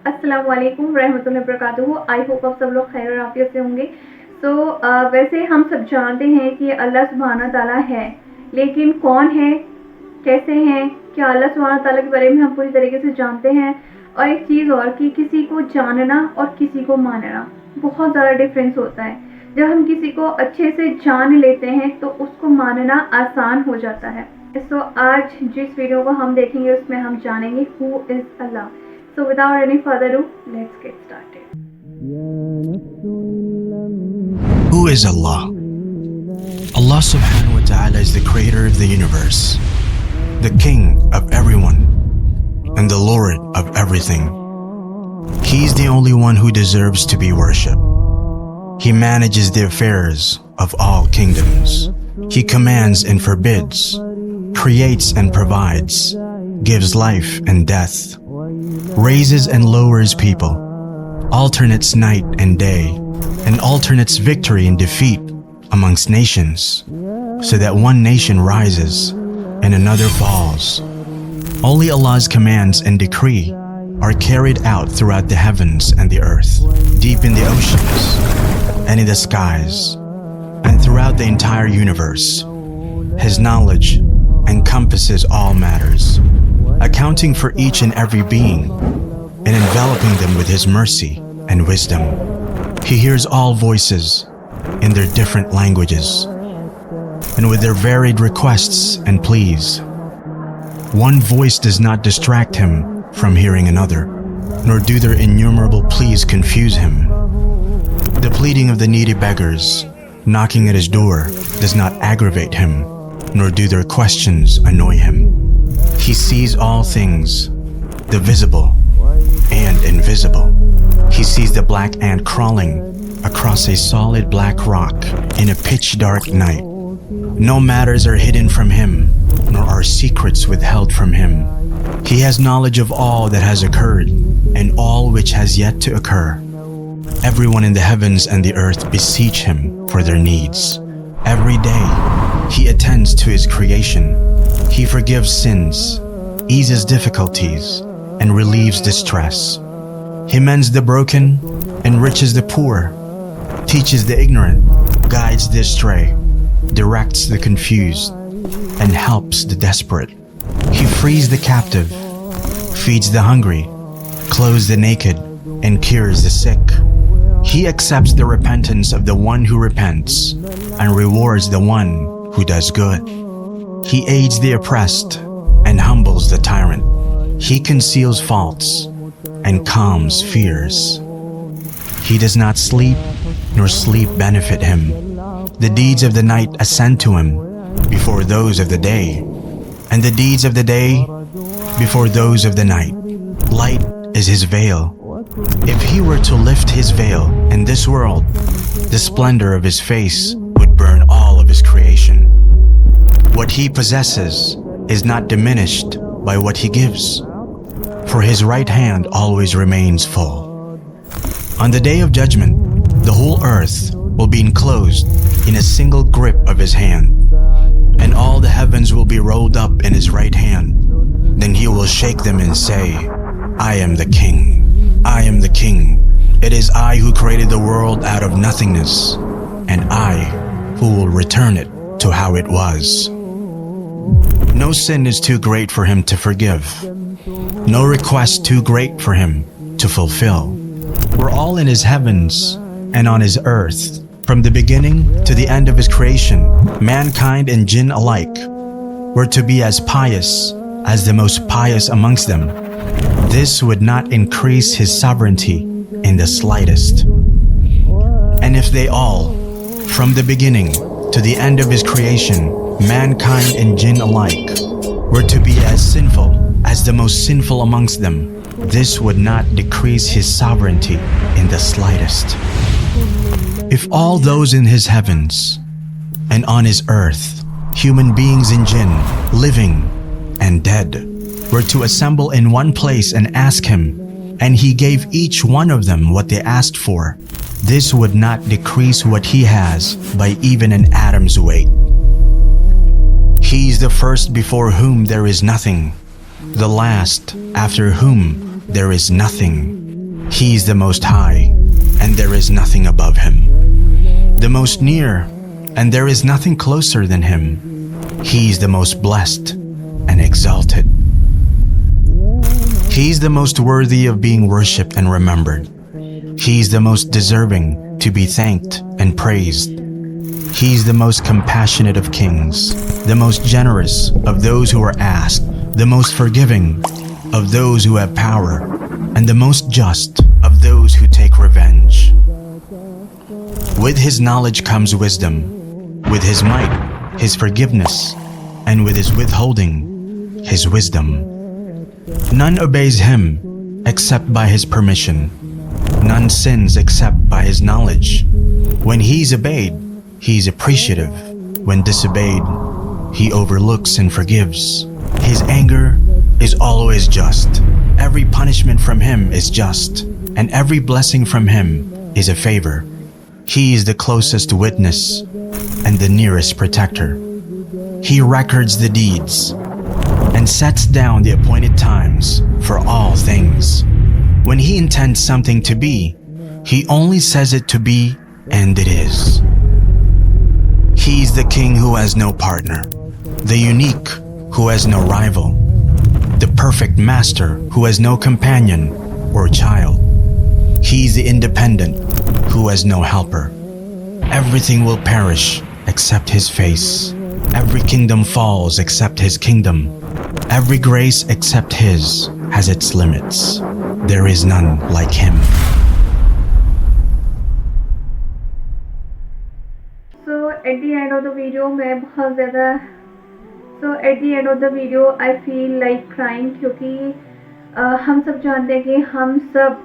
अस्सलाम वालेकुम रहमतुल्लाहि व बरकातुहू। आई होप आप सब लोग खैर और आफियत से होंगे। वैसे हम सब जानते हैं कि अल्लाह सुब्हाना ताला है, लेकिन कौन है, कैसे हैं, क्या अल्लाह सुब्हाना ताला के बारे में हम पूरी तरीके से जानते हैं? और एक चीज़ और कि किसी को जानना और किसी को मानना बहुत ज़्यादा डिफरेंस होता है। जब हम किसी को अच्छे से जान लेते हैं तो उसको मानना आसान हो जाता है। आज जिस वीडियो को हम देखेंगे उसमें हम जानेंगे who is Allah. So without any further ado, let's get started. Who is Allah? Allah subhanahu wa ta'ala is the creator of the universe, the king of everyone, and the lord of everything. He is the only one who deserves to be worshipped. He manages the affairs of all kingdoms. He commands and forbids, creates and provides, gives life and death, raises and lowers people, alternates night and day, and alternates victory and defeat amongst nations, so that one nation rises and another falls. Only Allah's commands and decree are carried out throughout the heavens and the earth, deep in the oceans and in the skies, and throughout the entire universe. His knowledge encompasses all matters, accounting for each and every being and enveloping them with His mercy and wisdom. He hears all voices in their different languages and with their varied requests and pleas. One voice does not distract Him from hearing another, nor do their innumerable pleas confuse Him. The pleading of the needy beggars knocking at His door does not aggravate Him, nor do their questions annoy Him. He sees all things, the visible and invisible. He sees the black ant crawling across a solid black rock in a pitch dark night. No matters are hidden from Him, nor are secrets withheld from Him. He has knowledge of all that has occurred and all which has yet to occur. Everyone in the heavens and the earth beseech Him for their needs. Every day He attends to His creation. He forgives sins, eases difficulties, and relieves distress. He mends the broken, enriches the poor, teaches the ignorant, guides the astray, directs the confused, and helps the desperate. He frees the captive, feeds the hungry, clothes the naked, and cures the sick. He accepts the repentance of the one who repents and rewards the one who does good. He aids the oppressed and humbles the tyrant. He conceals faults and calms fears. He does not sleep, nor sleep benefit Him. The deeds of the night ascend to Him before those of the day, and the deeds of the day before those of the night. Light is His veil. If He were to lift His veil in this world, the splendor of His face would burn all of His creation. What He possesses is not diminished by what He gives, for His right hand always remains full. On the day of judgment, the whole earth will be enclosed in a single grip of His hand, and all the heavens will be rolled up in His right hand. Then He will shake them and say, I am the King. I am the King. It is I who created the world out of nothingness, and I who will return it to how it was. No sin is too great for Him to forgive. No request too great for Him to fulfill. We're all in His heavens and on His earth. From the beginning to the end of His creation, mankind and jinn alike were to be as pious as the most pious amongst them. This would not increase His sovereignty in the slightest. And if they all, from the beginning to the end of His creation, mankind and jinn alike, were to be as sinful as the most sinful amongst them, this would not decrease His sovereignty in the slightest. If all those in His heavens and on His earth, human beings and jinn, living and dead, were to assemble in one place and ask Him, and He gave each one of them what they asked for, this would not decrease what He has by even an atom's weight. He is the first before whom there is nothing, the last after whom there is nothing, He is the Most High, and there is nothing above Him. The Most Near, and there is nothing closer than Him. He is the Most Blessed and Exalted. He is the most worthy of being worshipped and remembered. He is the most deserving to be thanked and praised. He is the most compassionate of kings, the most generous of those who are asked, the most forgiving of those who have power, and the most just of those who take revenge. With His knowledge comes wisdom, with His might, His forgiveness, and with His withholding, His wisdom. None obeys Him except by His permission. None sins except by His knowledge. When He is obeyed, He is appreciative. When disobeyed, He overlooks and forgives. His anger is always just. Every punishment from Him is just, and every blessing from Him is a favor. He is the closest witness and the nearest protector. He records the deeds and sets down the appointed times for all things. When He intends something to be, He only says it to be, and it is. He is the King who has no partner, the unique who has no rival, the perfect Master who has no companion or child. He is the independent who has no helper. Everything will perish except His face. Every kingdom falls except His kingdom. Every grace except His has its limits. There is none like Him. So at the end of the video मैं बहुत ज़्यादा at the end of the video I feel like crying क्योंकि हम सब जानते हैं कि हम सब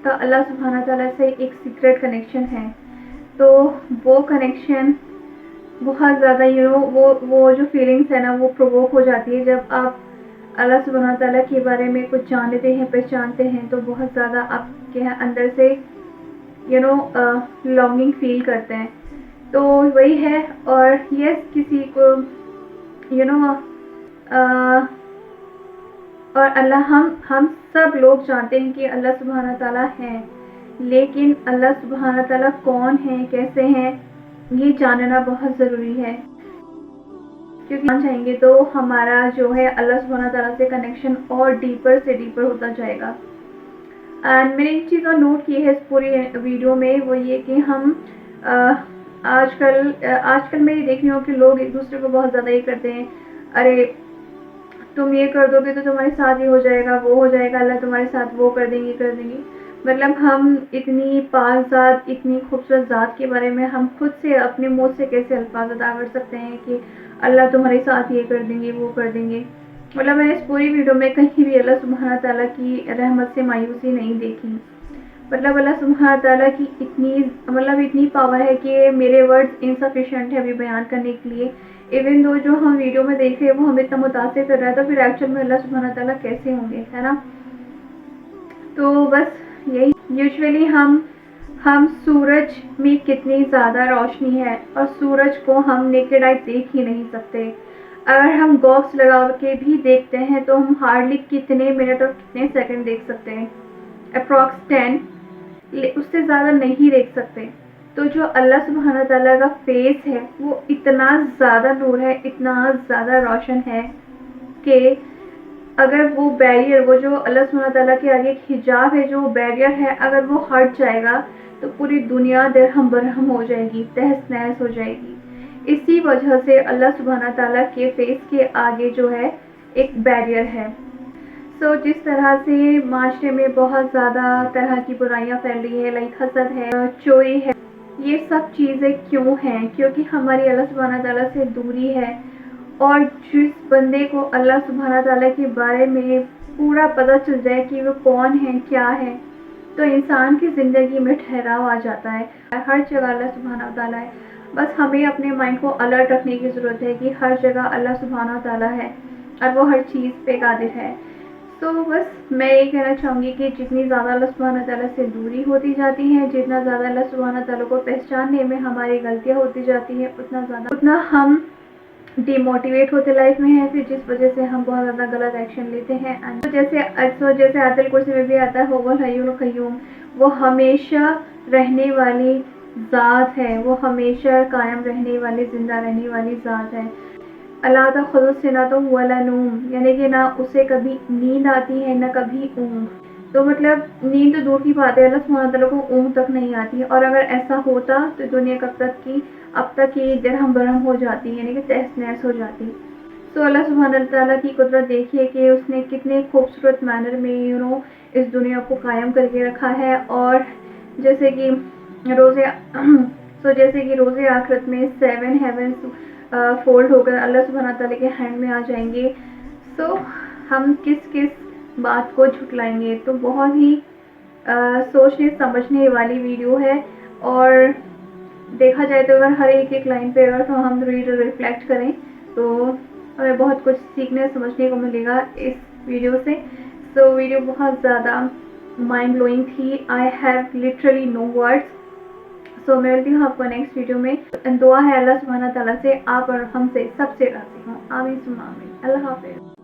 का अल्लाह सुब्हाना ताला से एक सीक्रेट कनेक्शन है। तो वो कनेक्शन बहुत ज़्यादा वो जो फीलिंग्स है ना वो प्रोवोक हो जाती है जब आप अल्लाह सुब्हाना ताला के बारे में कुछ जानते हैं, पहचानते हैं, तो बहुत ज़्यादा आपके अंदर से लॉन्गिंग फील करते हैं। तो वही है। और यस किसी को और अल्लाह हम सब लोग जानते हैं कि अल्लाह सुब्हाना ताला है, लेकिन अल्लाह सुब्हाना ताला कौन है, कैसे हैं, ये जानना बहुत ज़रूरी है। क्योंकि जान जाएंगे तो हमारा जो है अल्लाह सुब्हाना ताला से कनेक्शन और डीपर से डीपर होता जाएगा। एंड मैंने एक चीज़ और नोट की है इस पूरी वीडियो में, वो ये कि हम आजकल मैं ये देख रही हूँ कि लोग एक दूसरे को बहुत ज़्यादा ये करते हैं, अरे तुम ये कर दोगे तो तुम्हारे साथ ये हो जाएगा, वो हो जाएगा, अल्लाह तुम्हारे साथ वो कर देंगे। मतलब हम इतनी पाक ज़ात, इतनी खूबसूरत ज़ात के बारे में हम खुद से अपने मुँह से कैसे अल्फाज अदा कर सकते हैं कि अल्लाह तुम्हारे साथ ये कर देंगे, वो कर देंगे। मतलब मैंने इस पूरी वीडियो में कहीं भी अल्लाह सुब्हाना ताला की रहमत से मायूसी नहीं देखी। मतलब अल्लाह सुब्हाना ताला की इतनी पावर है कि मेरे वर्ड्स इनसफिशिएंट है अभी बयान करने के लिए। इवन दो जो हम वीडियो में देख रहे हैं वो हमें इतना मुतासिर कर रहा है, तो फिर एक्चुअल में अल्लाह सुब्हाना ताला कैसे होंगे, है ना। तो बस यही, यूजुअली हम सूरज में कितनी ज़्यादा रोशनी है और सूरज को हम नेकेड आई देख ही नहीं सकते। अगर हम गॉग्स लगा के भी देखते हैं तो हम हार्डली कितने मिनट और कितने सेकंड देख सकते हैं, अप्रॉक्स 10, उससे ज़्यादा नहीं देख सकते। तो जो अल्लाह सुब्हाना ताला का फेस है वो इतना ज़्यादा नूर है, इतना ज़्यादा रोशन है कि अगर वो बैरियर, वो जो अल्लाह सुब्हाना ताला के आगे एक हिजाब है, जो बैरियर है, अगर वो हट जाएगा तो पूरी दुनिया दरहम बरहम हो जाएगी, तहस नहस हो जाएगी। इसी वजह से अल्लाह सुब्हाना ताला के फेस के आगे जो है एक बैरियर है। सो जिस तरह से माशरे में बहुत ज़्यादा तरह की बुराइयां फैल रही है, लाइक हसद है, चोरी है, ये सब चीज़ें क्यों हैं? क्योंकि हमारी अल्लाह सुब्हाना ताला से दूरी है। और जिस बंदे को अल्लाह सुब्हाना ताला के बारे में पूरा पता चल जाए कि वो कौन है, क्या है, तो इंसान की ज़िंदगी में ठहराव आ जाता है। हर जगह अल्लाह सुब्हाना ताला है। बस हमें अपने माइंड को अलर्ट रखने की ज़रूरत है कि हर जगह अल्लाह सुब्हाना ताला है और वो हर चीज़ पे कादिर है। तो बस मैं ये कहना चाहूँगी कि जितनी ज़्यादा अल्लाह सुब्हाना ताला से दूरी होती जाती है, जितना ज़्यादा अल्लाह सुब्हाना ताला को पहचानने में हमारी गलतियाँ होती जाती हैं, उतना हम डिमोटिवेट होते लाइफ में हैं, फिर जिस वजह से हम बहुत ज़्यादा गलत एक्शन लेते हैं। एंड तो जैसे आयतुल कुर्सी में भी आता है हुवल हय्युल क़य्यूम, वो हमेशा रहने वाली ज़ात है, वो हमेशा कायम रहने वाली, ज़िंदा रहने वाली ज़ात है। अल्लाह ताख़ुज़ु सिनतुम वला नूम, यानी कि ना उसे कभी नींद आती है ना कभी ऊँघ। तो मतलब नींद तो दूर की बात है, अल्लाह सुब्हानहू तआला को ऊँघ तक नहीं आती है। और अगर ऐसा होता तो दुनिया अब तक की दरहम बरहम हो जाती, यानी कि तहस नहस हो जाती। तो अल्लाह सुब्हानहू तआला की कुदरत देखिए कि उसने कितने खूबसूरत मैनर में इस दुनिया को कायम करके रखा है। और जैसे कि रोज़े आखिरत में 7 हेवंस फोल्ड होकर अल्लाह सुब्हानहू तआला के हैंड में आ जाएंगे। सो हम किस किस बात को झुटलाएंगे। तो बहुत ही सोचने समझने वाली वीडियो है। और देखा जाए तो अगर हर एक लाइन पे अगर तो हम रिफ्लेक्ट करें तो हमें बहुत कुछ सीखने समझने को मिलेगा इस वीडियो से। सो वीडियो बहुत ज़्यादा माइंड ब्लोइंग थी। I have literally no words. So मैं मिलती हूँ आपको नेक्स्ट वीडियो में। दुआ है अल्लाह सुब्हानहू तआला से आप और हमसे सबसे राज़ी हों। आमीन सुम्मा आमीन। अल्लाह हाफ़िज़।